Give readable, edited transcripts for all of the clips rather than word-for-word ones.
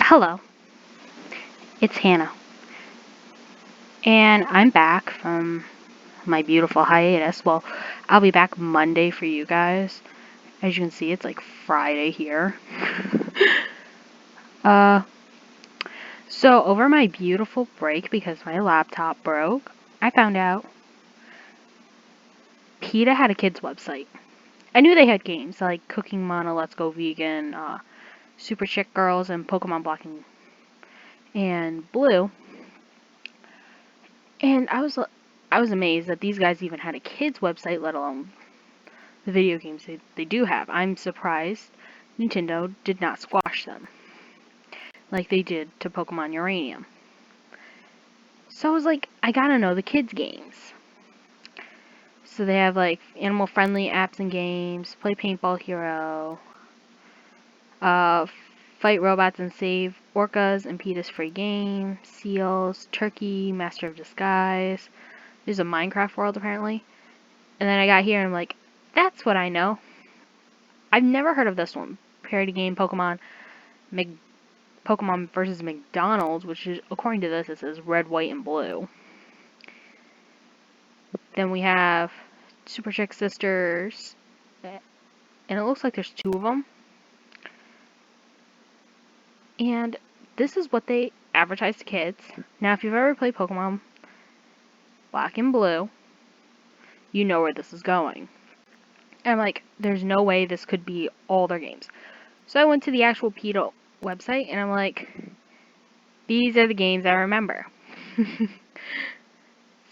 Hello, it's Hannah, and I'm back from my beautiful hiatus. Well, I'll be back Monday for you guys. As you can see, it's like Friday here. uh, so over my beautiful break, because my laptop broke, I found out Peta had a kids website. I knew they had games like Cooking Mama, Let's Go Vegan, Super Chick Girls, and Pokemon Black and Blue. And I was amazed that these guys even had a kids website, let alone the video games they do have. I'm surprised Nintendo did not squash them like they did to Pokemon Uranium. So I was like, I gotta know the kids games. So they have like animal friendly apps and games, play Paintball Hero, uh, fight robots and save orcas and Peta's free game, seals, turkey, master of disguise. There's a Minecraft world apparently. And then I got here and I'm like, that's what I know. I've never heard of this one. Parody game Pokemon Pokemon versus McDonald's, which is, according to this, it says red, white, and blue. Then we have Super Chick Sisters, and it looks like there's two of them. And this is what they advertise to kids. Now, if you've ever played Pokemon Black and Blue, you know where this is going. And I'm like, there's no way this could be all their games. So I went to the actual PETA website, and I'm like, these are the games I remember.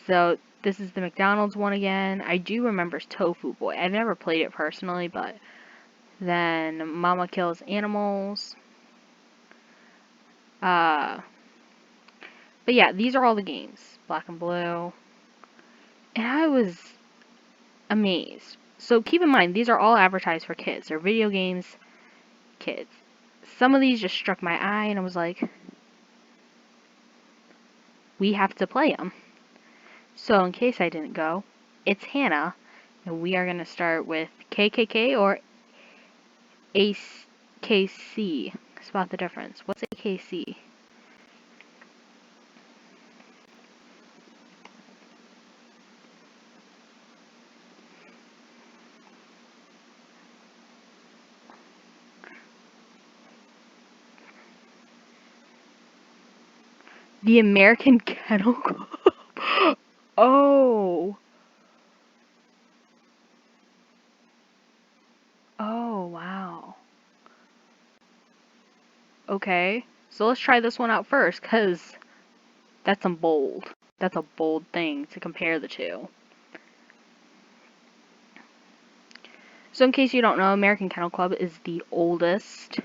So this is the McDonald's one again. I do remember Tofu Boy. I've never played it personally, but then Mama Kills Animals. But yeah, these are all the games. Black and Blue. And I was amazed. So keep in mind, these are all advertised for kids. They're video games, kids. Some of these just struck my eye, and I was like, we have to play them. So in case I didn't go, it's Hannah, and we are going to start with KKK or AKC. Spot the difference. What's AKC? The American Kennel Club. Oh. Oh, wow. Okay. So let's try this one out first, because that's a bold thing to compare the two. So in case you don't know, American Kennel Club is the oldest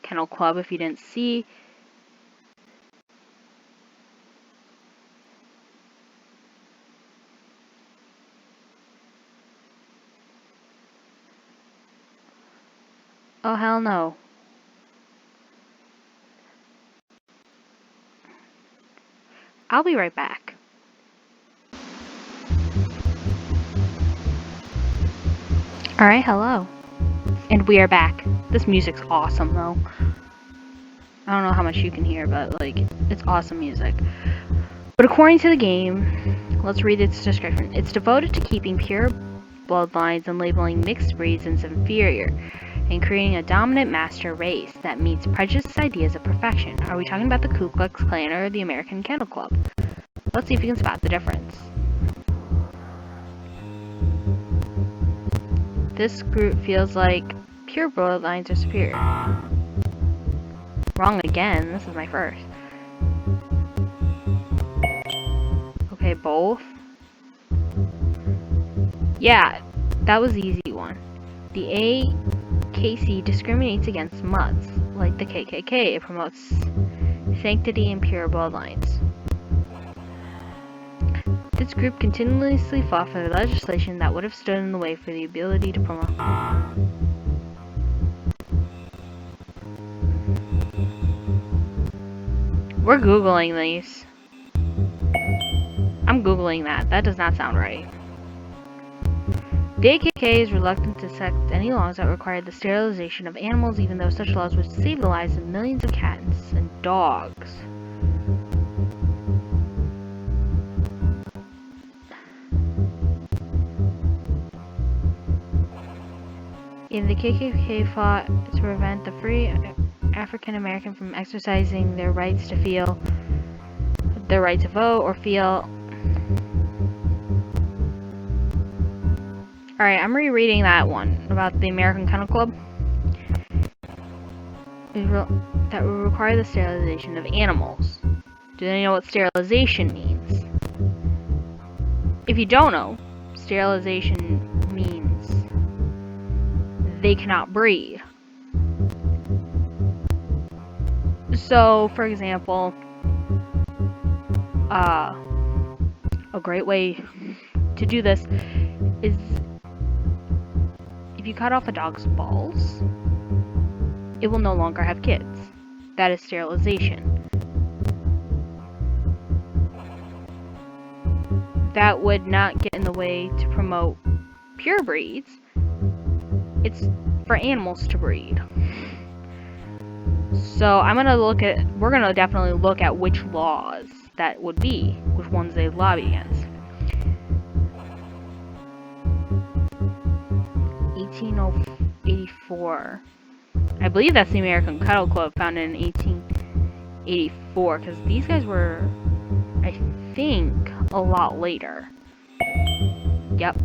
kennel club, if you didn't see. Oh, hell no. I'll be right back. Alright, hello. And we are back. This music's awesome, though. I don't know how much you can hear, but, like, it's awesome music. But according to the game, let's read its description. It's devoted to keeping pure bloodlines and labeling mixed breeds as inferior, and creating a dominant master race that meets prejudiced ideas of perfection. Are we talking about the Ku Klux Klan or the American Kennel Club? Let's see if you can spot the difference. This group feels like pure bloodlines are superior. Wrong again. This is my first. Okay, both. Yeah, that was the easy one. The AKC discriminates against mutts, like the KKK. It promotes sanctity and pure bloodlines. This group continuously fought for legislation that would have stood in the way for the ability to promote. We're Googling these. I'm Googling that. That does not sound right. The AKK is reluctant to accept any laws that require the sterilization of animals, even though such laws would save the lives of millions of cats and dogs. And the KKK fought to prevent the free African American from exercising their rights to feel, their right to vote or feel. Alright, I'm rereading that one about the American Kennel Club. That will require the sterilization of animals. Do they know what sterilization means? If you don't know, sterilization means they cannot breed. So, for example, a great way to do this is if you cut off a dog's balls, it will no longer have kids. That is sterilization. That would not get in the way to promote pure breeds. It's for animals to breed. So we're gonna definitely look at which laws that would be, which ones they lobby against. 1884. I believe that's the American Kennel Club, founded in 1884, because these guys were, I think, a lot later. Yep.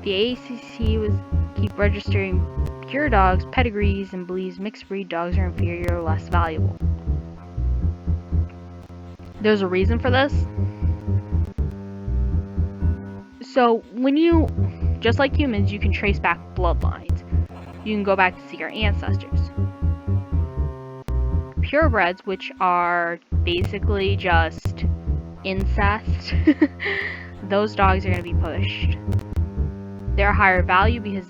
The ACC was keep registering pure dogs, pedigrees, and believes mixed breed dogs are inferior or less valuable. There's a reason for this. So when you, just like humans, you can trace back bloodlines. You can go back to see your ancestors. Purebreds, which are basically just incest, those dogs are going to be pushed. They're higher value because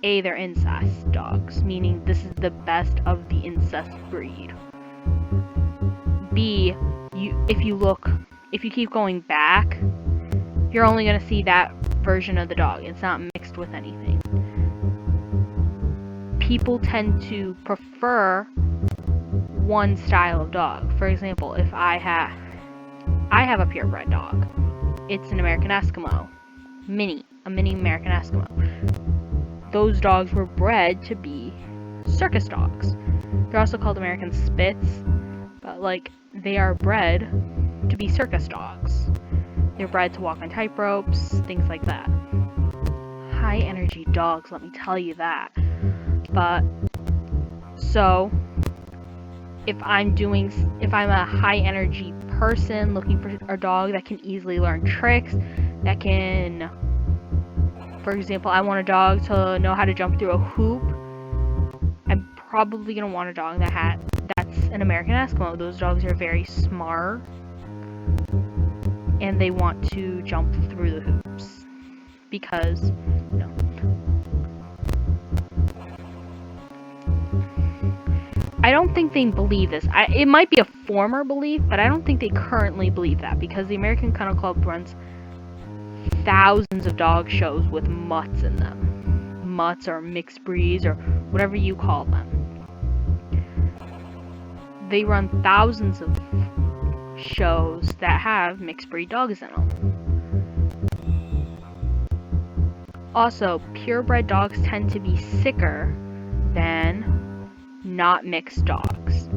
A, they're incest dogs, meaning this is the best of the incest breed. B, if you keep going back, you're only going to see that version of the dog. It's not mixed with anything. People tend to prefer one style of dog. For example, if I have a purebred dog. It's an American Eskimo. A mini American Eskimo. Those dogs were bred to be circus dogs. They're also called American Spits, but like they are bred to be circus dogs. They're bred to walk on tight ropes, things like that. High energy dogs, let me tell you that. But so if I'm a high energy person looking for a dog that can easily learn tricks, that can, for example, I want a dog to know how to jump through a hoop, I'm probably going to want a dog that's an American Eskimo. Those dogs are very smart and they want to jump through the hoops because, you know. I don't think they believe this. It might be a former belief, but I don't think they currently believe that because the American Kennel Club runs thousands of dog shows with mutts in them. Mutts or mixed breeds or whatever you call them. They run thousands of shows that have mixed breed dogs in them. Also, purebred dogs tend to be sicker than not mixed dogs,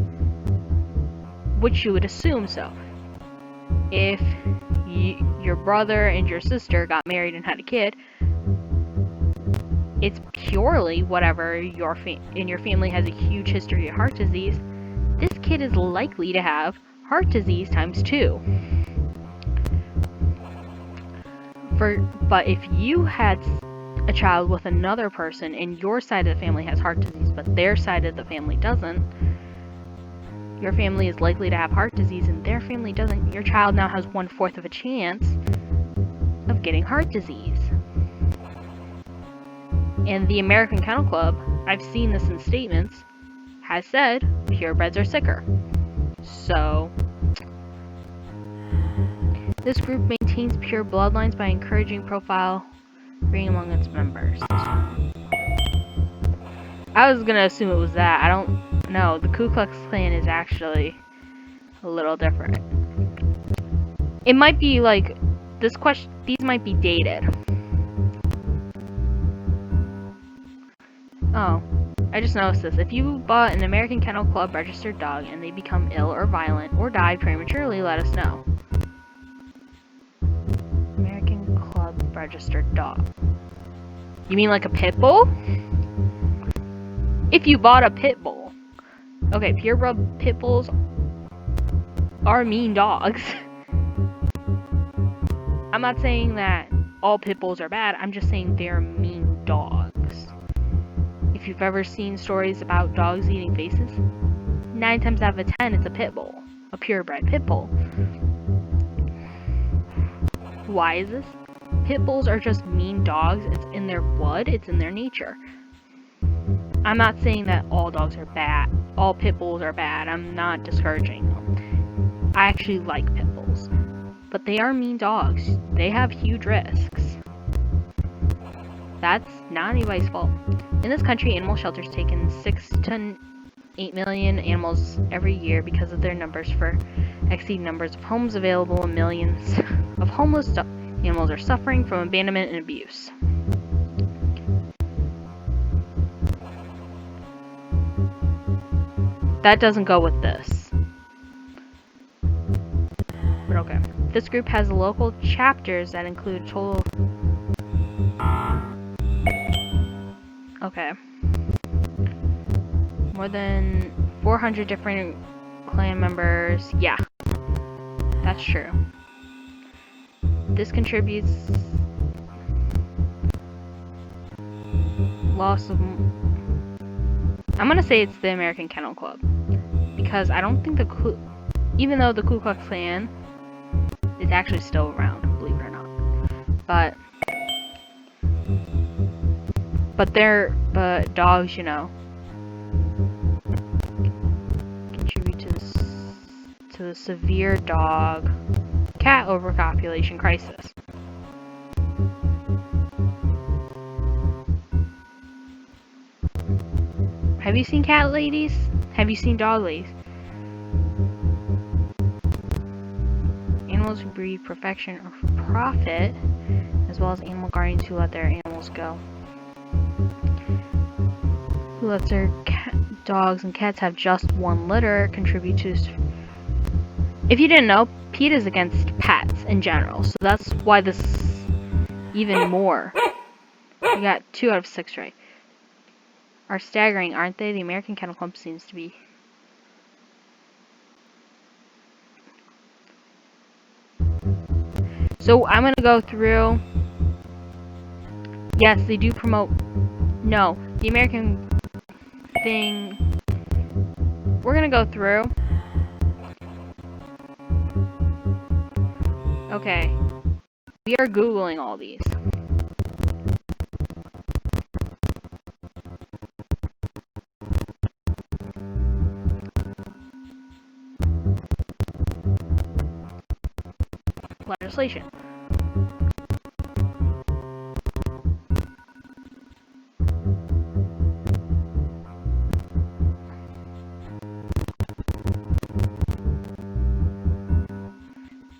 which you would assume so. If your brother and your sister got married and had a kid, it's purely whatever in your family has a huge history of heart disease. This kid is likely to have heart disease times 2. But if you had a child with another person and your side of the family has heart disease but their side of the family doesn't, your family is likely to have heart disease and their family doesn't, your child now has 1/4 of a chance of getting heart disease. And the American Kennel Club, I've seen this in statements, has said purebreds are sicker. So This group maintains pure bloodlines by encouraging profile breeding among its members. I was gonna assume it was that. I don't know. The Ku Klux Klan is actually a little different. It might be like this question. These might be dated. Oh, I just noticed this. If you bought an American Kennel Club registered dog and they become ill or violent or die prematurely, let us know. American Club registered dog. You mean like a pit bull? If you bought a pit bull. Okay, purebred pit bulls are mean dogs. I'm not saying that all pit bulls are bad, I'm just saying they're mean dogs. If you've ever seen stories about dogs eating faces, 9 times out of 10 it's a pit bull. A purebred pit bull. Why is this? Pit bulls are just mean dogs. It's in their blood, it's in their nature. I'm not saying that all dogs are bad. All pit bulls are bad. I'm not discouraging them. I actually like pit bulls. But they are mean dogs. They have huge risks. That's not anybody's fault. In this country, animal shelters take in 6 to 8 million animals every year because of their numbers for exceeding numbers of homes available, and millions of homeless animals are suffering from abandonment and abuse. That doesn't go with this. But okay. This group has local chapters that include total... Okay. More than 400 different clan members. Yeah. That's true. This contributes... loss of... I'm gonna say it's the American Kennel Club. Because I don't think even though the Ku Klux Klan is actually still around, believe it or not. But dogs, you know, contribute to the severe cat overpopulation crisis. Have you seen cat ladies? Have you seen dog ladies? Animals who breed perfection or for profit, as well as animal guardians who let their animals go. Who lets their dogs and cats have just one litter contribute to... If you didn't know, PETA is against pets in general, so that's why this is even more. You got 2 out of 6 right. Are staggering, aren't they? The American Kennel Club seems to be... So I'm gonna go through... Yes, they do promote... No, the American thing... We're gonna go through... Okay. We are Googling all these. Legislation.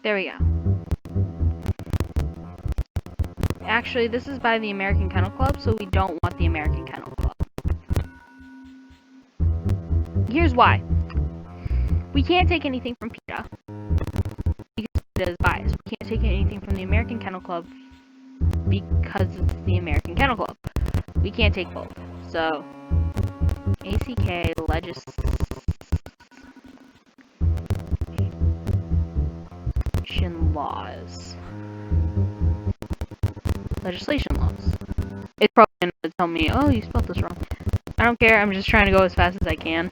There we go. Actually, this is by the American Kennel Club, so we don't want the American Kennel Club. Here's why. We can't take anything from PETA because PETA is biased. We can't take anything from the American Kennel Club because it's the American Kennel Club. We can't take both. So, ACK legislation laws. It's probably going to tell me, oh, you spelled this wrong. I don't care, I'm just trying to go as fast as I can.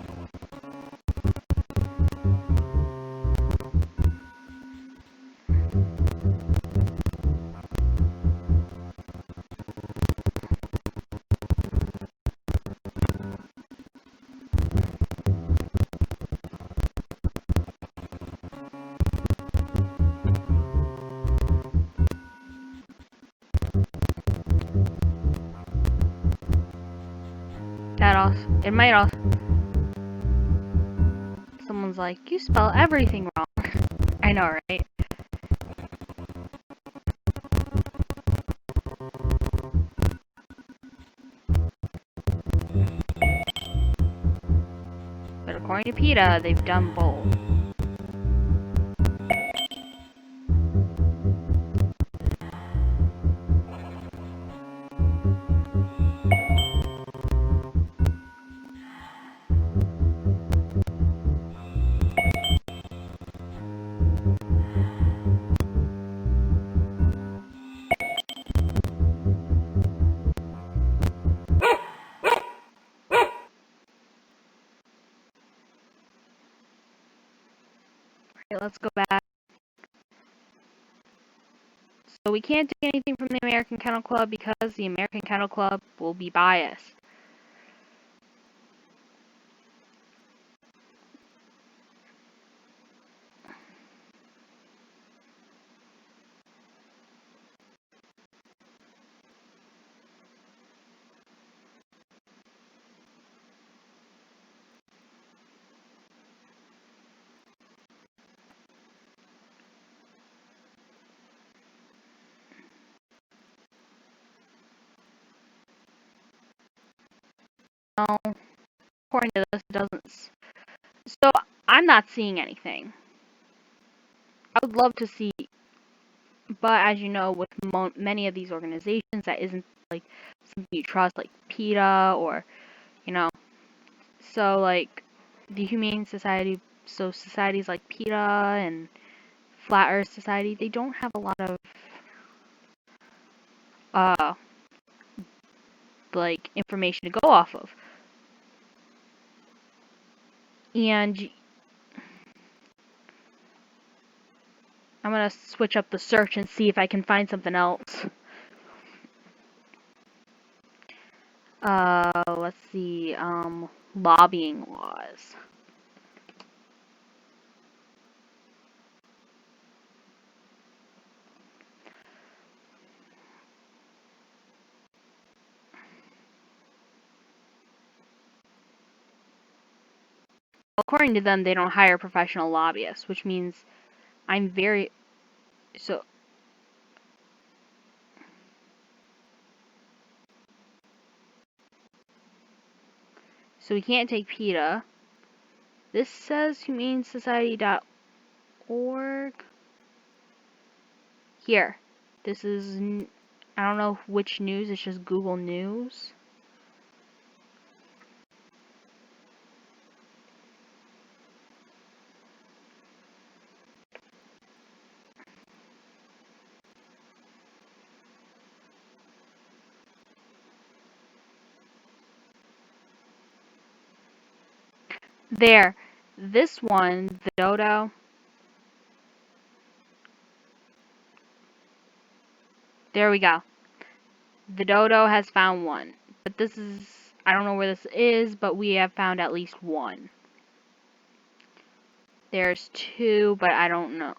might also, someone's like, you spell everything wrong. I know, right? But according to Peta, they've done both. Okay, let's go back. So we can't do anything from the American Kennel Club because the American Kennel Club will be biased. No, according to this, it doesn't. So I'm not seeing anything. I would love to see, but as you know, with many of these organizations, that isn't like something you trust, like PETA or, you know, so like the Humane Society, so societies like PETA and Flat Earth Society, they don't have a lot of uh like information to go off of. And I'm gonna switch up the search and see if I can find something else. Let's see, lobbying laws. According to them, they don't hire professional lobbyists, which means I'm very, so we can't take PETA. This says humanesociety.org. Here, this is, I don't know which news, it's just Google News. There, this one, the dodo, there we go. The dodo has found one. But this is, I don't know where this is, but we have found at least one. There's two, but I don't know.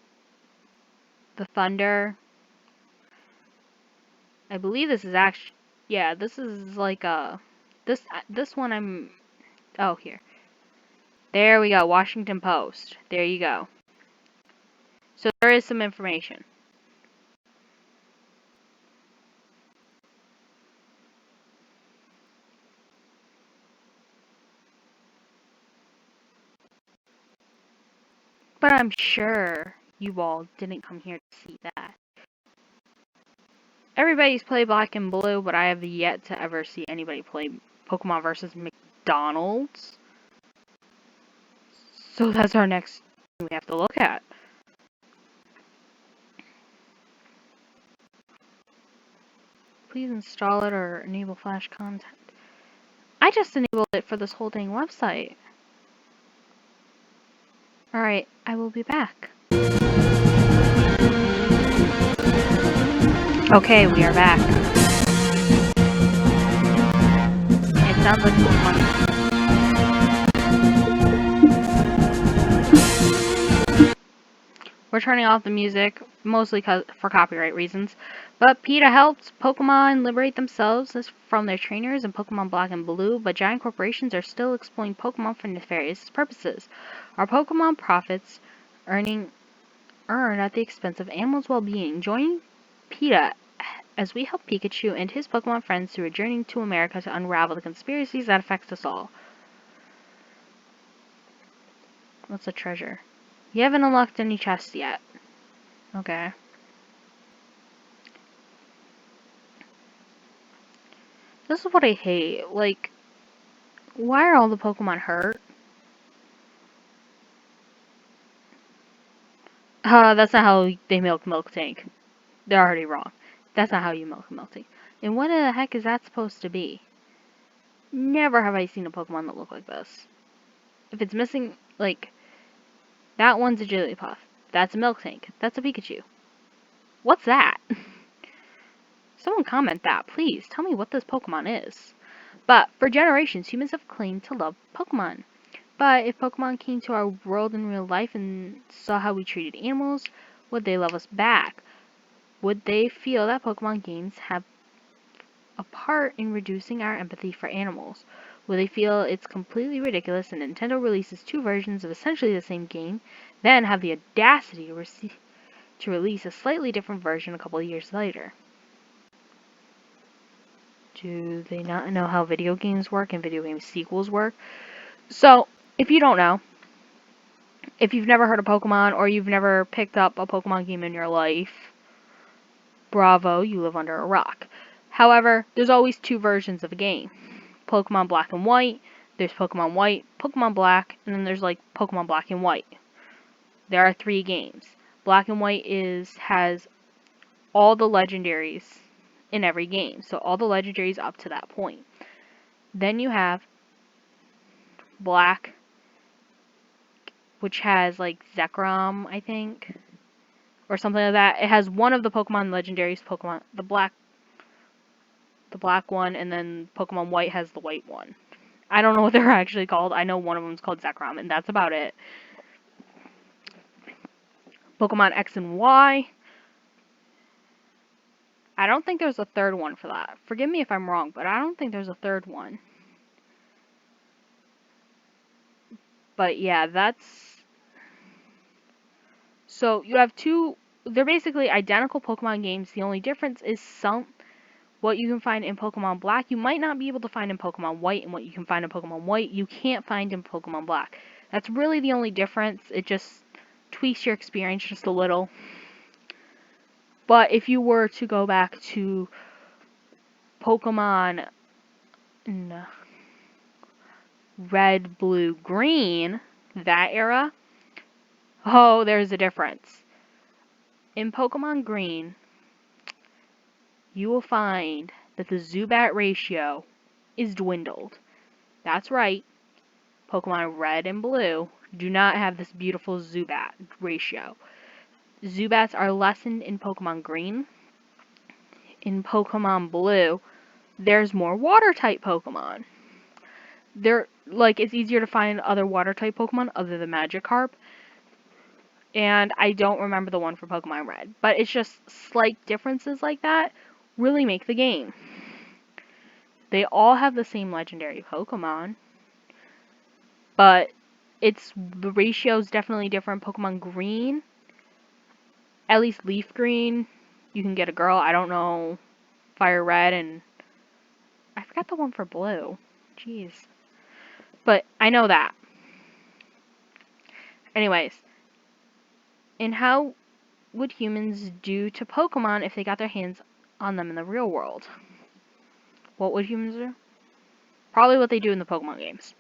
The thunder. I believe this is actually, yeah, this is like a, this one I'm, oh, here. There we go, Washington Post. There you go. So there is some information. But I'm sure you all didn't come here to see that. Everybody's played Black and Blue, but I have yet to ever see anybody play Pokemon versus McDonald's. So that's our next thing we have to look at. Please install it or enable flash content. I just enabled it for this whole dang website. Alright, I will be back. Okay, we are back. It sounds like Pokemon. We're turning off the music. mostly for copyright reasons. But PETA helped Pokemon liberate themselves from their trainers in Pokemon Black and Blue, but giant corporations are still exploiting Pokemon for nefarious purposes. Are Pokemon profits earned at the expense of animals' well-being? Join PETA as we help Pikachu and his Pokemon friends through a journey to America to unravel the conspiracies that affect us all. What's a treasure? You haven't unlocked any chests yet. Okay. This is what I hate. Like, why are all the Pokemon hurt? That's not how they milk Tank. They're already wrong. That's not how you milk Tank. And what the heck is that supposed to be? Never have I seen a Pokemon that look like this. If it's missing, like, that one's a Jigglypuff. That's a Tank. That's a Pikachu. What's that? Someone comment that, please. Tell me what this Pokemon is. But for generations, humans have claimed to love Pokemon. But if Pokemon came to our world in real life and saw how we treated animals, would they love us back? Would they feel that Pokemon games have a part in reducing our empathy for animals? Will they feel it's completely ridiculous and Nintendo releases two versions of essentially the same game, then have the audacity to release a slightly different version a couple of years later? Do they not know how video games work and video game sequels work? So, if you don't know, if you've never heard of Pokemon or you've never picked up a Pokemon game in your life, bravo, you live under a rock. However, there's always two versions of a game. Pokemon Black and White, there's Pokemon White, Pokemon Black, and then there's like Pokemon Black and White. There are 3 games. Black and White has all the legendaries in every game. So all the legendaries up to that point. Then you have Black, which has like Zekrom, I think, or something like that. It has one of the Pokemon legendaries, the black one, and then Pokemon White has the white one. I don't know what they're actually called. I know one of them is called Zekrom, and that's about it. Pokemon X and Y. I don't think there's a third one for that. Forgive me if I'm wrong, but I don't think there's a third one. But yeah, that's... So you have two... They're basically identical Pokemon games. The only difference is what you can find in Pokemon Black, you might not be able to find in Pokemon White, and what you can find in Pokemon White, you can't find in Pokemon Black. That's really the only difference. It just tweaks your experience just a little. But if you were to go back to Pokemon Red, Blue, Green, that era, oh, there's a difference. In Pokemon Green, you will find that the Zubat ratio is dwindled. That's right. Pokemon Red and Blue do not have this beautiful Zubat ratio. Zubats are lessened in Pokemon Green. In Pokemon Blue, there's more water-type Pokemon. It's easier to find other water-type Pokemon other than Magikarp. And I don't remember the one for Pokemon Red. But it's just slight differences like that really make the game. They all have the same legendary Pokemon. But the ratio is definitely different. Pokemon Green, at least Leaf Green, you can get a girl. I don't know Fire Red, and I forgot the one for Blue. Jeez. But I know that. Anyways, and how would humans do to Pokemon if they got their hands on them in the real world? What would humans do? Probably what they do in the Pokemon games.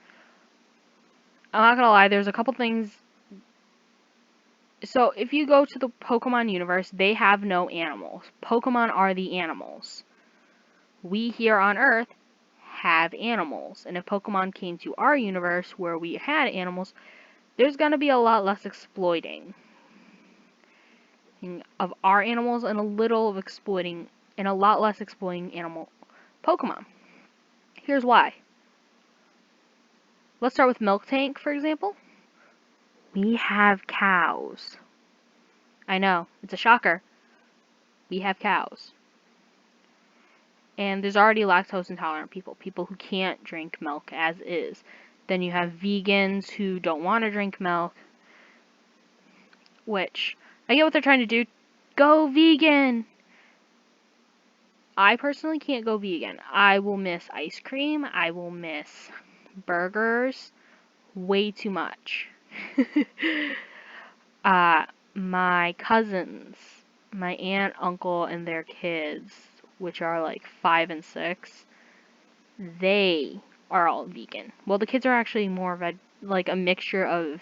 I'm not gonna lie, there's a couple things. So, if you go to the Pokemon universe, they have no animals. Pokemon are the animals. We here on Earth have animals. And if Pokemon came to our universe where we had animals, there's gonna be a lot less exploiting of our animals and a little of exploiting and a lot less exploiting animal Pokemon. Here's why. Let's start with Milk Tank, for example. We have cows. I know, it's a shocker. We have cows. And there's already lactose intolerant people, people who can't drink milk as is. Then you have vegans who don't want to drink milk, which I get what they're trying to do. Go vegan! I personally can't go vegan. I will miss ice cream. I will miss burgers way too much. uh, my cousins, my aunt, uncle, and their kids, which are like 5 and 6, they are all vegan. Well, the kids are actually more of like a mixture of,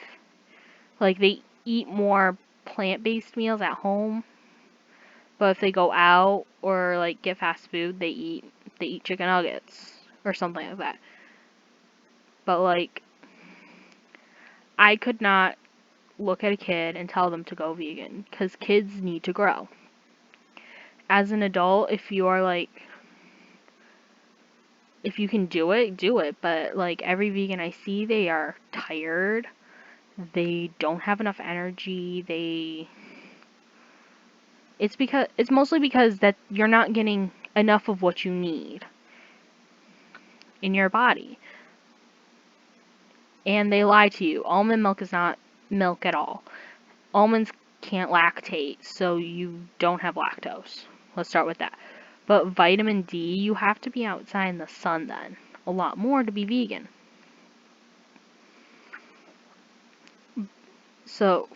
like, they eat more plant-based meals at home, but if they go out or like get fast food, they eat chicken nuggets or something like that. But like, I could not look at a kid and tell them to go vegan because kids need to grow. As an adult, if you are like, if you can do it, do it. But like every vegan I see, they are tired. They don't have enough energy. It's mostly because that you're not getting enough of what you need in your body. And they lie to you. Almond milk is not milk at all. Almonds can't lactate, so you don't have lactose. Let's start with that. But vitamin D, you have to be outside in the sun then. A lot more to be vegan. So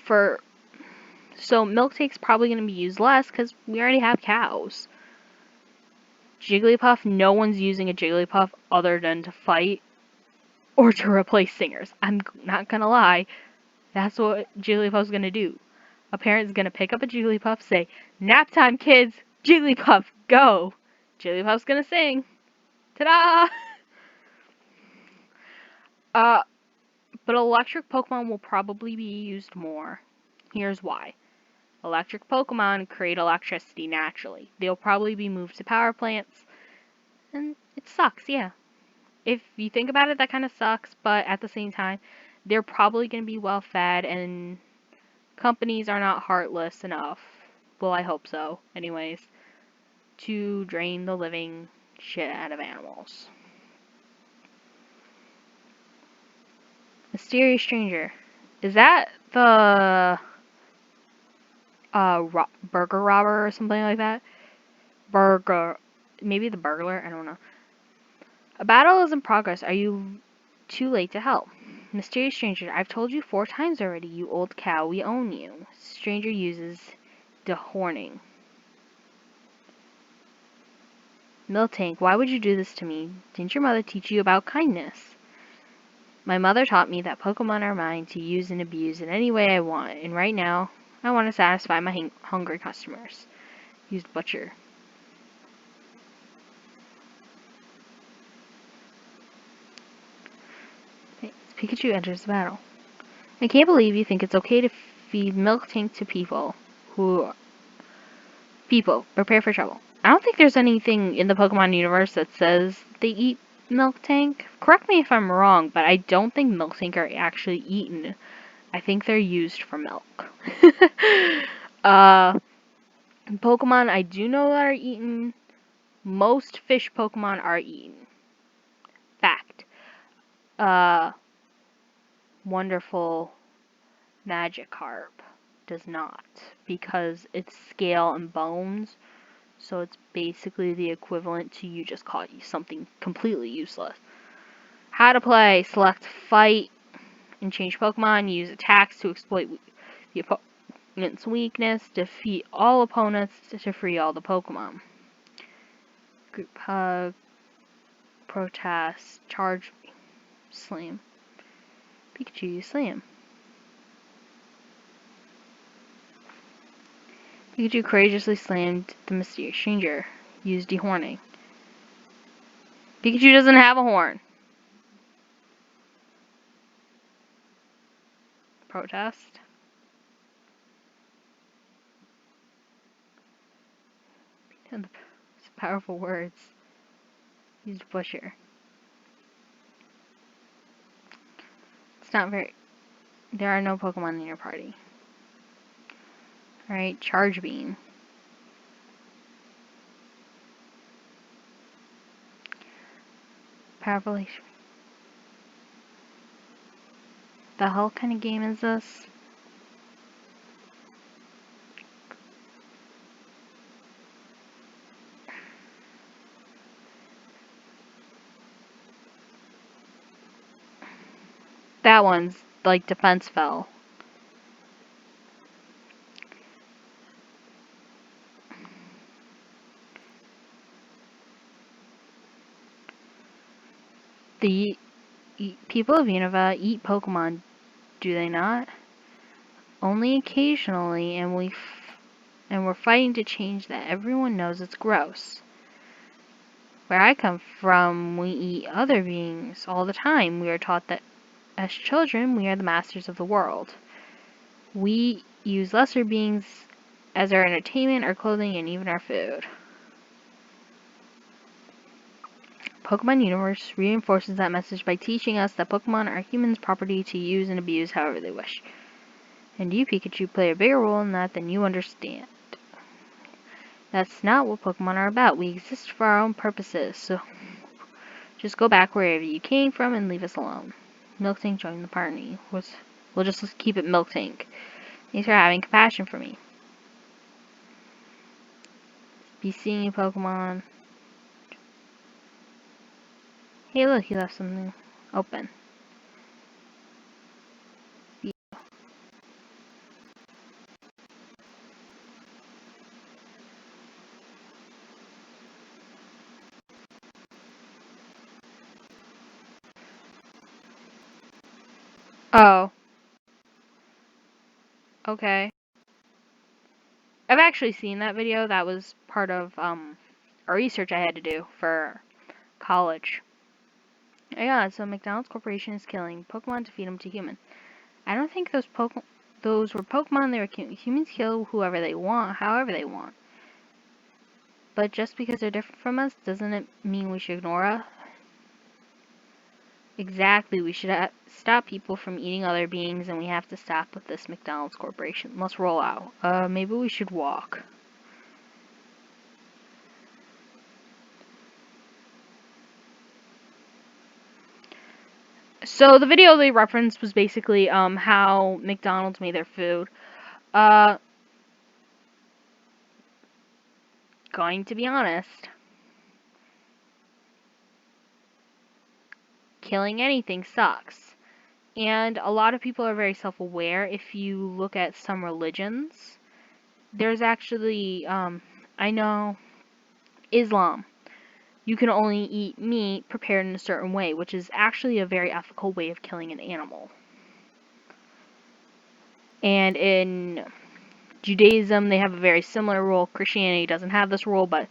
milk take's probably going to be used less because we already have cows. Jigglypuff, no one's using a Jigglypuff other than to fight or to replace singers. I'm not gonna lie, that's what Jigglypuff's gonna do. A parent's gonna pick up a Jigglypuff, say, "Nap time, kids! Jigglypuff, go!" Jigglypuff's gonna sing. Ta-da! But electric Pokemon will probably be used more. Here's why. Electric Pokemon create electricity naturally. They'll probably be moved to power plants, and it sucks, yeah. If you think about it, that kind of sucks, but at the same time, they're probably going to be well fed, and companies are not heartless enough, well, I hope so, anyways, to drain the living shit out of animals. Mysterious Stranger. Is that the burger robber or something like that? Maybe the burglar? I don't know. A battle is in progress. Are you too late to help? Mysterious Stranger, I've told you 4 times already, you old cow, we own you. Stranger uses dehorning. Miltank, why would you do this to me? Didn't your mother teach you about kindness? My mother taught me that Pokemon are mine to use and abuse in any way I want, and right now, I want to satisfy my hungry customers. Used Butcher. Pikachu enters the battle. I can't believe you think it's okay to feed Miltank to people. Prepare for trouble. I don't think there's anything in the Pokemon universe that says they eat Miltank. Correct me if I'm wrong, but I don't think Miltank are actually eaten. I think they're used for milk. Pokemon I do know that are eaten. Most fish Pokemon are eaten. Fact. Wonderful Magikarp does not, because it's scale and bones, so it's basically the equivalent to you just caught something completely useless. How to play: select fight and change Pokemon, use attacks to exploit the opponent's weakness, defeat all opponents to free all the Pokemon. Group hug, protest, charge, slam. Pikachu, you slam. Pikachu courageously slammed the mysterious stranger. Used dehorning. Pikachu doesn't have a horn. Protest. And powerful words. Used Butcher. It's not very... There are no Pokemon in your party. Right? Charge beam. Powerful. The hell kind of game is this? That one's like defense fell. The people of Unova eat Pokemon, do they not? Only occasionally, and we're fighting to change that. Everyone knows it's gross. Where I come from, we eat other beings all the time. We are taught that as children, we are the masters of the world. We use lesser beings as our entertainment, our clothing, and even our food. Pokemon Universe reinforces that message by teaching us that Pokemon are humans' property to use and abuse however they wish. And you, Pikachu, play a bigger role in that than you understand. That's not what Pokemon are about. We exist for our own purposes, so just go back wherever you came from and leave us alone. Miltank joined the party. We'll just keep it Miltank. Thanks for having compassion for me. Be seeing you, Pokemon. Hey, look, he left something open. Oh. Okay. I've actually seen that video. That was part of a research I had to do for college. Yeah, so McDonald's Corporation is killing Pokemon to feed them to humans. I don't think those were Pokemon. They were humans. Kill whoever they want, however they want. But just because they're different from us, doesn't it mean we should ignore us? Exactly. We should stop people from eating other beings, and we have to stop with this McDonald's Corporation. Let's roll out. Maybe we should walk. So the video they referenced was basically how McDonald's made their food. Going to be honest, killing anything sucks. And a lot of people are very self-aware. If you look at some religions, there's actually, I know, Islam. You can only eat meat prepared in a certain way, which is actually a very ethical way of killing an animal. And in Judaism, they have a very similar rule. Christianity doesn't have this rule, but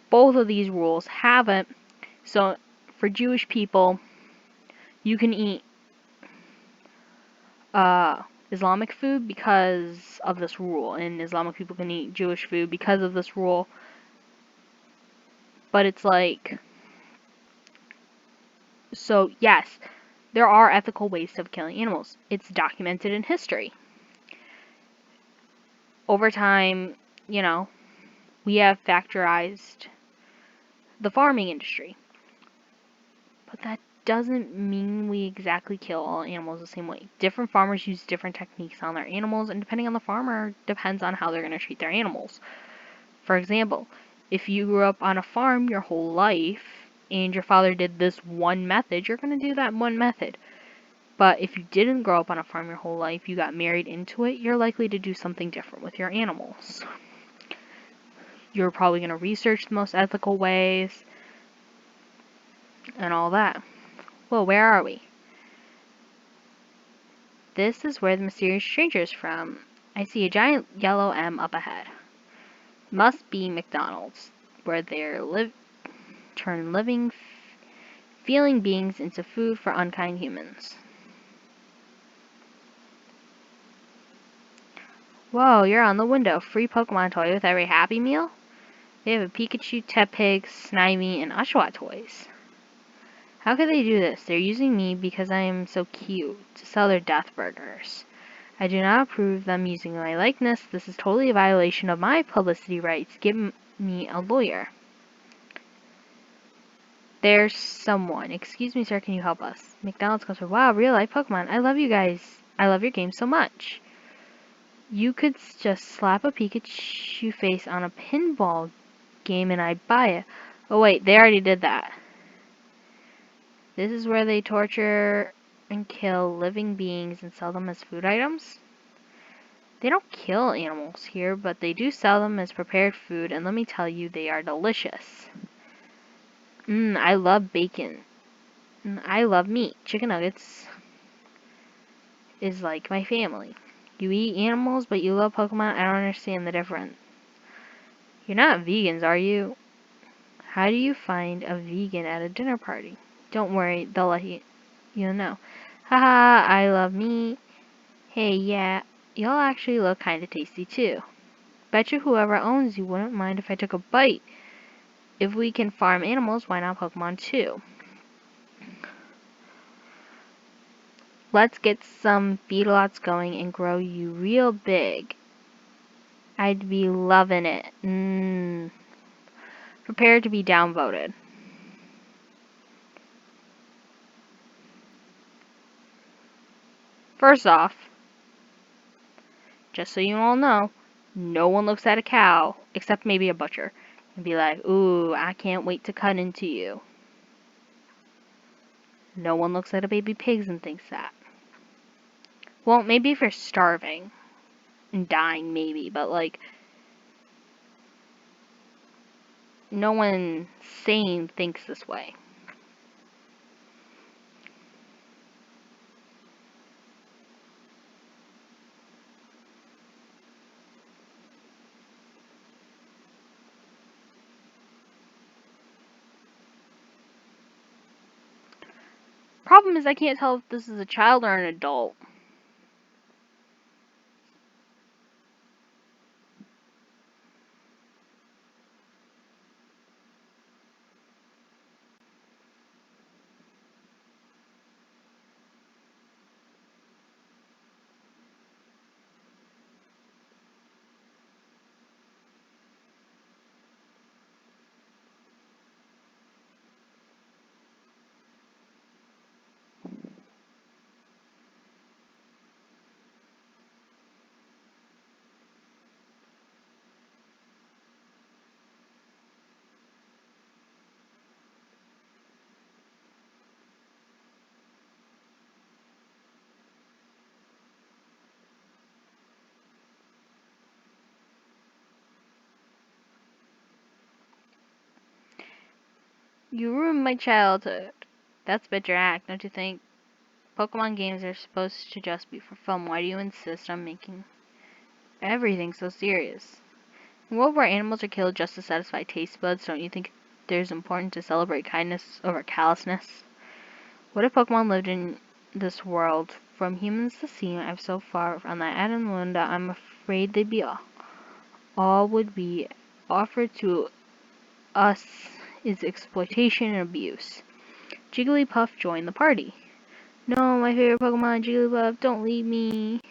both of these rules have it. So for Jewish people, you can eat Islamic food because of this rule, and Islamic people can eat Jewish food because of this rule. But it's like, so yes, there are ethical ways of killing animals. It's documented in history. Over time, you know, we have factorized the farming industry. But that doesn't mean we exactly kill all animals the same way. Different farmers use different techniques on their animals, and depending on the farmer, depends on how they're going to treat their animals. For example, if you grew up on a farm your whole life, and your father did this one method, you're going to do that one method. But if you didn't grow up on a farm your whole life, you got married into it, you're likely to do something different with your animals. You're probably going to research the most ethical ways, and all that. Well, where are we? This is where the mysterious stranger is from. I see a giant yellow M up ahead. Must be McDonald's, where they're turn living, feeling beings into food for unkind humans. Whoa, you're on the window. Free Pokemon toy with every Happy Meal? They have a Pikachu, Tepig, Snivy, and Oshawott toys. How could they do this? They're using me because I am so cute to sell their death burgers. I do not approve them using my likeness. This is totally a violation of my publicity rights. Give me a lawyer. There's someone. Excuse me, sir, can you help us? McDonald's customer. Wow, real life Pokemon. I love you guys. I love your game so much. You could just slap a Pikachu face on a pinball game and I'd buy it. Oh wait, they already did that. This is where they torture and kill living beings and sell them as food items? They don't kill animals here, but they do sell them as prepared food, and let me tell you, they are delicious. I love bacon. I love meat. Chicken nuggets is like my family. You eat animals, but you love Pokemon? I don't understand the difference. You're not vegans, are you? How do you find a vegan at a dinner party? Don't worry, they'll let you know. Haha, I love meat. Hey, yeah, y'all actually look kinda tasty too. Betcha whoever owns you wouldn't mind if I took a bite. If we can farm animals, why not Pokemon too? Let's get some feedlots going and grow you real big. I'd be loving it. Prepare to be downvoted. First off, just so you all know, no one looks at a cow, except maybe a butcher, and be like, ooh, I can't wait to cut into you. No one looks at a baby pig and thinks that. Well, maybe if you're starving and dying, maybe, but like, no one sane thinks this way. Problem is, I can't tell if this is a child or an adult. You ruined my childhood. That's a bit your act, don't you think? Pokemon games are supposed to just be for fun. Why do you insist on making everything so serious? In a world where animals are killed just to satisfy taste buds, don't you think there's important to celebrate kindness over callousness? What if Pokemon lived in this world? From humans to sea, I've so far on that Adam Lunda, I'm afraid they'd be all would be offered to us is exploitation and abuse. Jigglypuff joined the party. No, my favorite Pokemon, Jigglypuff, don't leave me.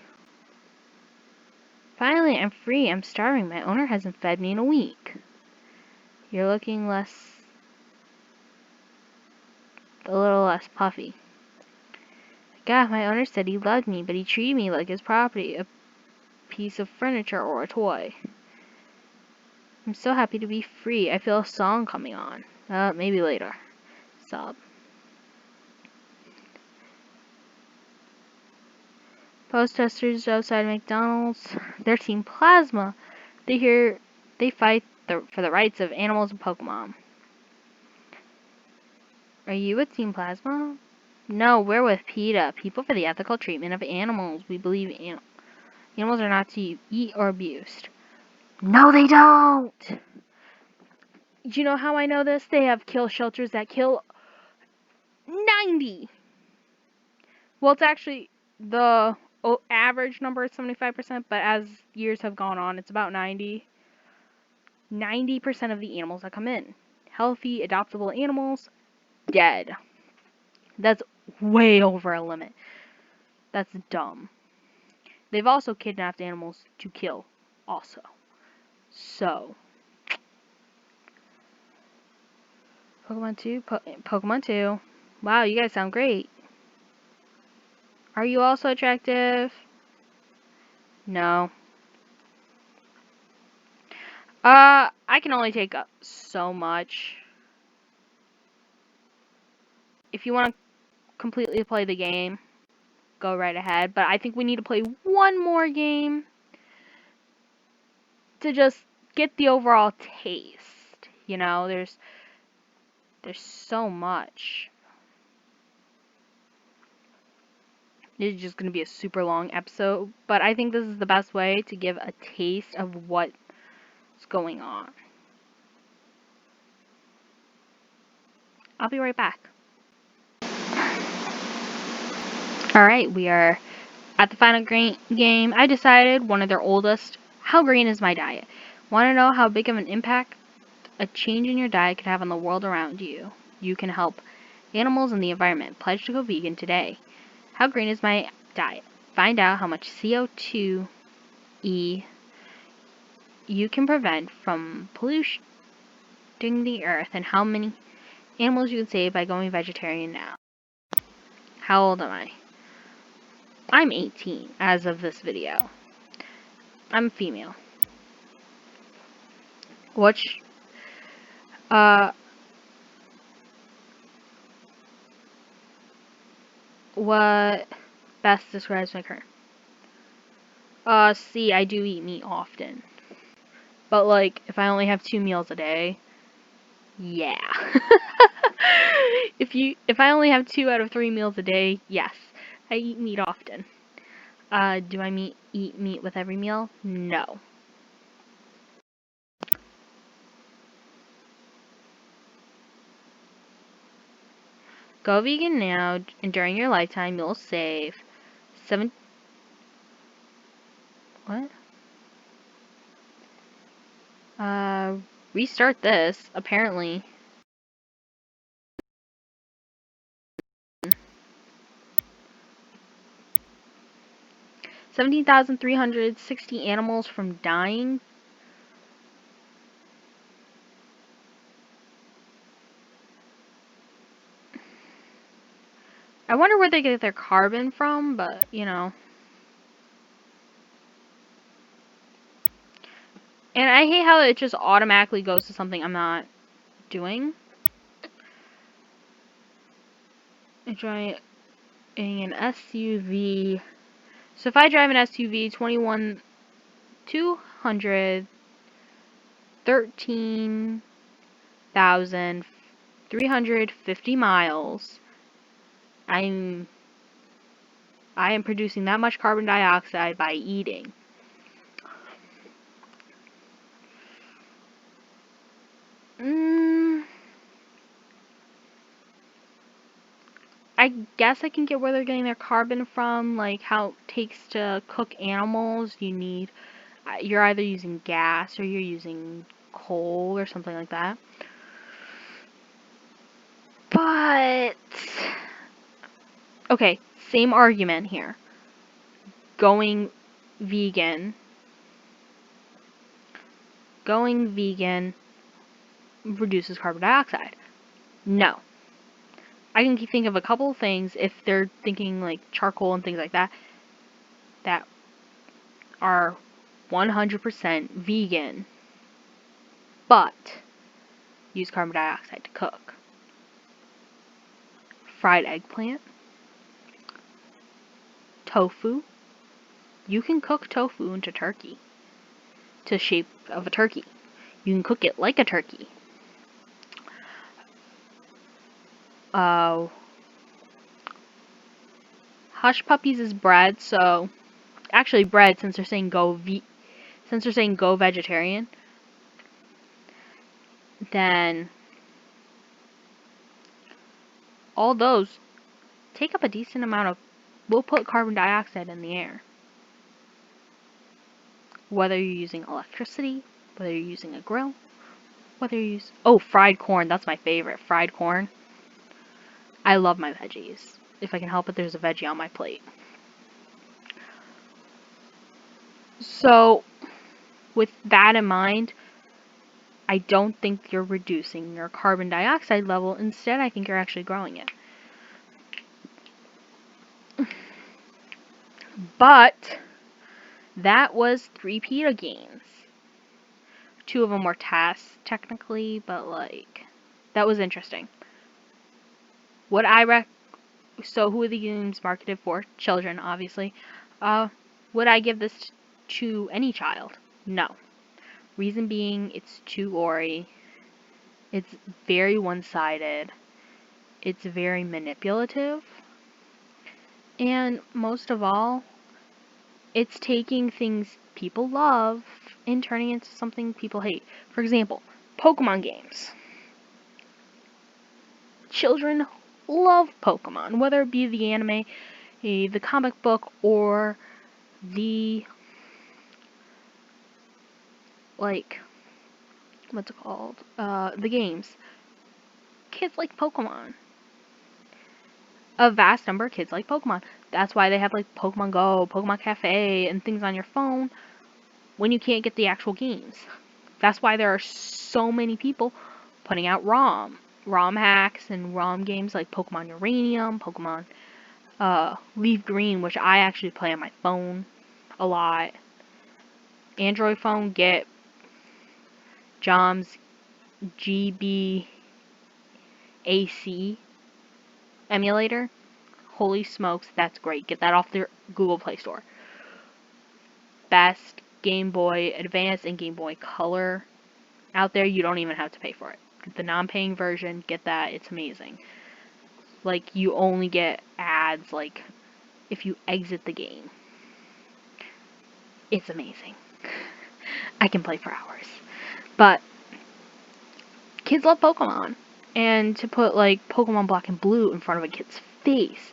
Finally, I'm free. I'm starving. My owner hasn't fed me in a week. You're looking a little less puffy. God, my owner said he loved me, but he treated me like his property, a piece of furniture or a toy. I'm so happy to be free. I feel a song coming on. Maybe later. Sob. Protesters outside McDonald's. They're Team Plasma. They fight for the rights of animals and Pokemon. Are you with Team Plasma? No, we're with PETA, People for the Ethical Treatment of Animals. We believe animals are not to eat or abused. No, they don't! Do you know how I know this? They have kill shelters that kill 90! Well, it's actually the average number is 75%, but as years have gone on, it's about 90. 90% of the animals that come in, healthy, adoptable animals, dead. That's way over a limit. That's dumb. they've also kidnapped animals to kill, also. So, Pokemon 2, Pokemon 2. Wow, you guys sound great. Are you also attractive? No. I can only take up so much. If you want to completely play the game, go right ahead. But I think we need to play one more game to just get the overall taste. You know, there's so much. This is just going to be a super long episode, but I think this is the best way to give a taste of what's going on. I'll be right back. Alright, we are at the final game. I decided one of their oldest. How green is my diet? Want to know how big of an impact a change in your diet could have on the world around you? You can help animals and the environment. Pledge to go vegan today. How green is my diet? Find out how much CO2e you can prevent from polluting the earth and how many animals you can save by going vegetarian now. How old am I? I'm 18 as of this video. I'm female. Which, what best describes my current? See, I do eat meat often. But, like, if I only have 2 meals a day, yeah. If I only have 2 out of 3 meals a day, yes. I eat meat often. Do I eat meat with every meal? No. Go vegan now, and during your lifetime, you'll save 7... What? Restart this, apparently. $17,360 animals from dying. I wonder where they get their carbon from, but, you know. And I hate how it just automatically goes to something I'm not doing. Enjoying an SUV. So if I drive an SUV, 213,350 miles, I am producing that much carbon dioxide by eating. I guess I can get where they're getting their carbon from, like how it takes to cook animals. You're either using gas or you're using coal or something like that. But, okay, same argument here. Going vegan reduces carbon dioxide. No. I can think of a couple of things if they're thinking like charcoal and things like that are 100% vegan, but use carbon dioxide to cook. Fried eggplant, tofu. You can cook tofu into turkey, to shape of a turkey. You can cook it like a turkey. Hush puppies is bread, so actually bread since they're saying go vegetarian, then all those take up a decent amount of, will put carbon dioxide in the air. Whether you're using electricity, whether you're using a grill, fried corn, that's my favorite, fried corn. I love my veggies. If I can help it, there's a veggie on my plate. So, with that in mind, I don't think you're reducing your carbon dioxide level. Instead, I think you're actually growing it. But that was 3 PETA games. 2 of them were tasks, technically, but like, that was interesting. Would I so who are the games marketed for? Children, obviously. Would I give this to any child? No. Reason being, it's too gory. It's very one-sided. It's very manipulative. And most of all, it's taking things people love and turning it into something people hate. For example, Pokemon games. Children love Pokemon, whether it be the anime, the comic book, or the, like, what's it called? The games. Kids like Pokemon. A vast number of kids like Pokemon. That's why they have like Pokemon Go, Pokemon Cafe, and things on your phone when you can't get the actual games. That's why there are so many people putting out ROM hacks and ROM games like Pokemon Uranium, Pokemon Leaf Green, which I actually play on my phone a lot. Android phone, get Jom's GBAC emulator. Holy smokes, that's great. Get that off the Google Play Store. Best Game Boy Advance and Game Boy Color out there. You don't even have to pay for it. The non-paying version, get that. It's amazing. Like, you only get ads, like, if you exit the game. It's amazing. I can play for hours. But kids love Pokemon. And to put, like, Pokemon Black and Blue in front of a kid's face.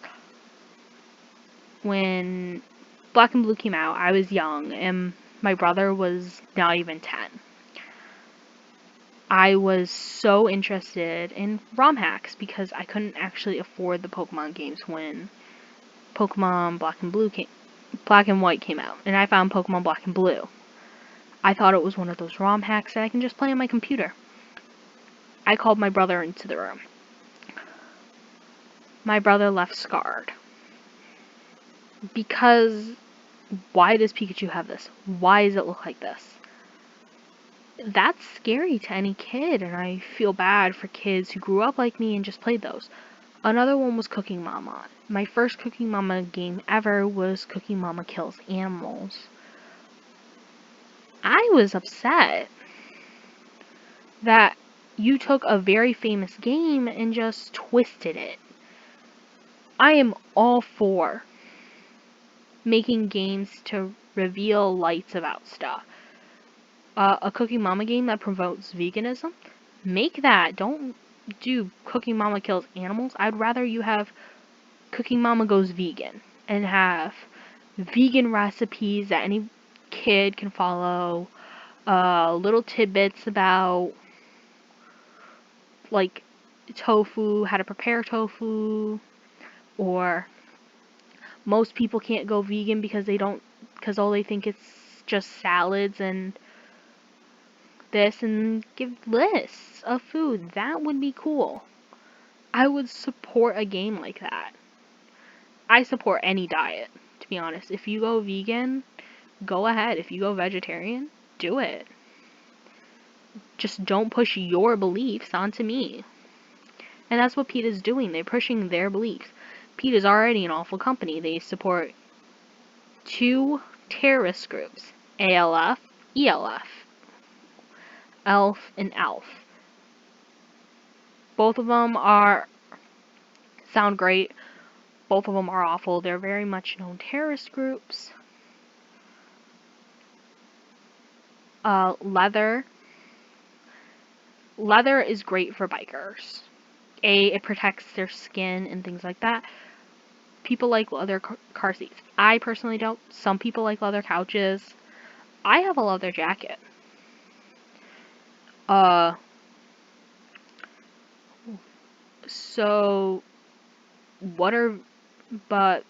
When Black and Blue came out, I was young, and my brother was not even 10. I was so interested in ROM hacks because I couldn't actually afford the Pokemon games when Pokemon Black and White came out, and I found Pokemon Black and Blue. I thought it was one of those ROM hacks that I can just play on my computer. I called my brother into the room. My brother left scarred. Because, why does Pikachu have this? Why does it look like this? That's scary to any kid, and I feel bad for kids who grew up like me and just played those. Another one was Cooking Mama. My first Cooking Mama game ever was Cooking Mama Kills Animals. I was upset that you took a very famous game and just twisted it. I am all for making games to reveal lights about stuff. A Cooking Mama game that promotes veganism, make that. Don't do Cooking Mama Kills Animals. I'd rather you have Cooking Mama Goes Vegan and have vegan recipes that any kid can follow, little tidbits about, like, tofu, how to prepare tofu, or most people can't go vegan because all they think it's just salads and this, and give lists of food. That would be cool. I would support a game like that. I support any diet, to be honest. If you go vegan, go ahead. If you go vegetarian, do it. Just don't push your beliefs onto me. And that's what PETA's doing. They're pushing their beliefs. PETA's already an awful company. They support 2 terrorist groups, ALF, ELF, ELF, and ALF. Both of them sound great. Both of them are awful. They're very much known terrorist groups. Leather. Leather is great for bikers. It protects their skin and things like that. People like leather car seats. I personally don't. Some people like leather couches. I have a leather jacket. So, but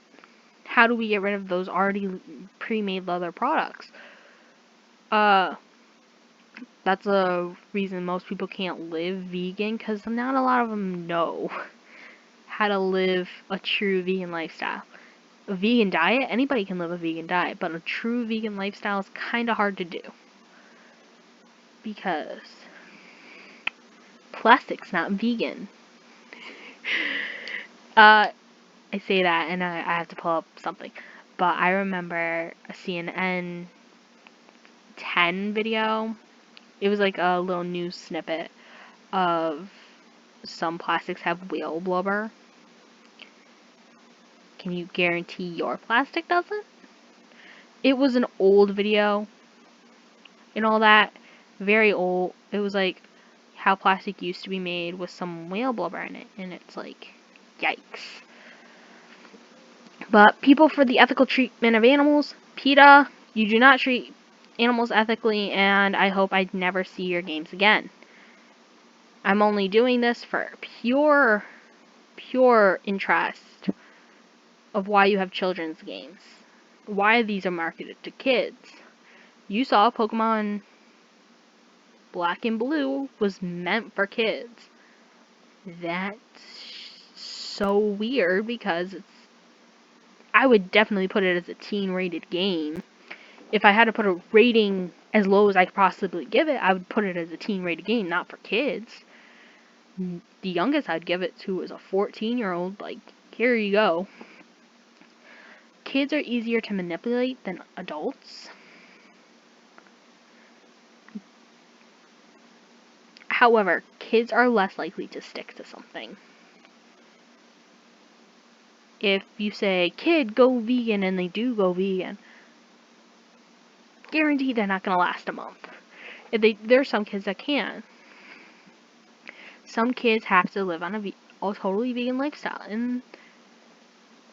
how do we get rid of those already pre-made leather products? That's a reason most people can't live vegan, because not a lot of them know how to live a true vegan lifestyle. A vegan diet, anybody can live a vegan diet, but a true vegan lifestyle is kind of hard to do. Because plastic's not vegan. I say that and I have to pull up something. But I remember a CNN 10 video. It was like a little news snippet of some plastics have whale blubber. Can you guarantee your plastic doesn't? It was an old video and all that. Very old. It was like how plastic used to be made with some whale blubber in it. And it's like, yikes. But people for the ethical treatment of animals, PETA, you do not treat animals ethically, and I hope I never see your games again. I'm only doing this for pure interest of why you have children's games. Why these are marketed to kids. You saw Pokemon Black and Blue was meant for kids. That's so weird because I would definitely put it as a teen-rated game. If I had to put a rating as low as I could possibly give it, I would put it as a teen-rated game, not for kids. The youngest I'd give it to is a 14-year-old. Like, here you go. Kids are easier to manipulate than adults. However, kids are less likely to stick to something. If you say, kid, go vegan, and they do go vegan, guaranteed they're not going to last a month. There's some kids that can. Some kids have to live on a totally vegan lifestyle, and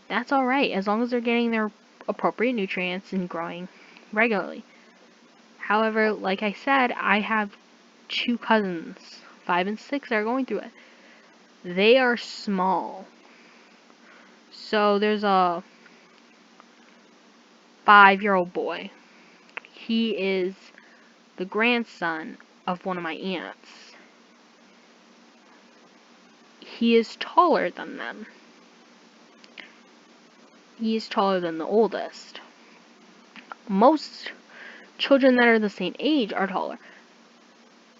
that's alright, as long as they're getting their appropriate nutrients and growing regularly. However, like I said, I have 2 cousins, 5 and 6, that are going through it. They are small. So there's a 5-year-old boy. He is the grandson of one of my aunts. He is taller than them. He is taller than the oldest. Most children that are the same age are taller.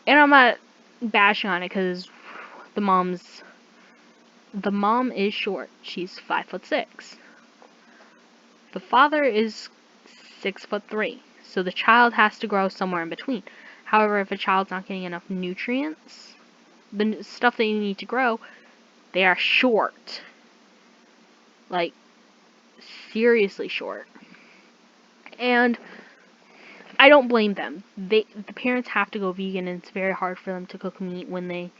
And I'm not bashing on it because the mom is short. She's 5'6". The father is 6'3". So the child has to grow somewhere in between. However, if a child's not getting enough nutrients, the stuff they need to grow, they are short. Like, seriously short. And I don't blame them. The parents have to go vegan, and it's very hard for them to cook meat when they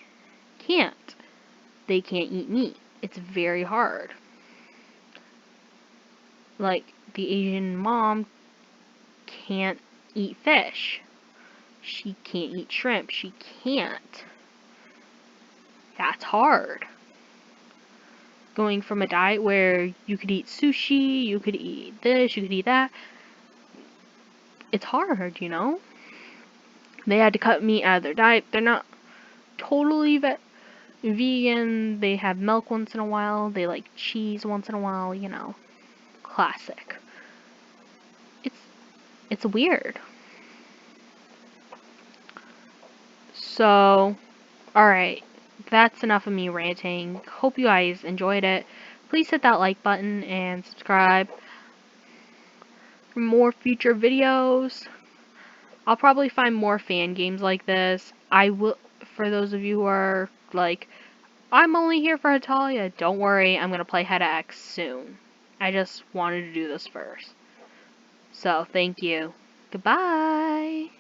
can't. They can't eat meat. It's very hard. Like, the Asian mom can't eat fish. She can't eat shrimp. She can't. That's hard. Going from a diet where you could eat sushi, you could eat this, you could eat that. It's hard, you know? They had to cut meat out of their diet. They're not totally vegan. They have milk once in a while. They like cheese once in a while, you know. Classic. It's weird. So, alright. That's enough of me ranting. Hope you guys enjoyed it. Please hit that like button and subscribe for more future videos. I'll probably find more fan games like this. I will, for those of you who are like, I'm only here for Hetalia, don't worry, I'm gonna play Heta X soon. I just wanted to do this first. So, thank you. Goodbye!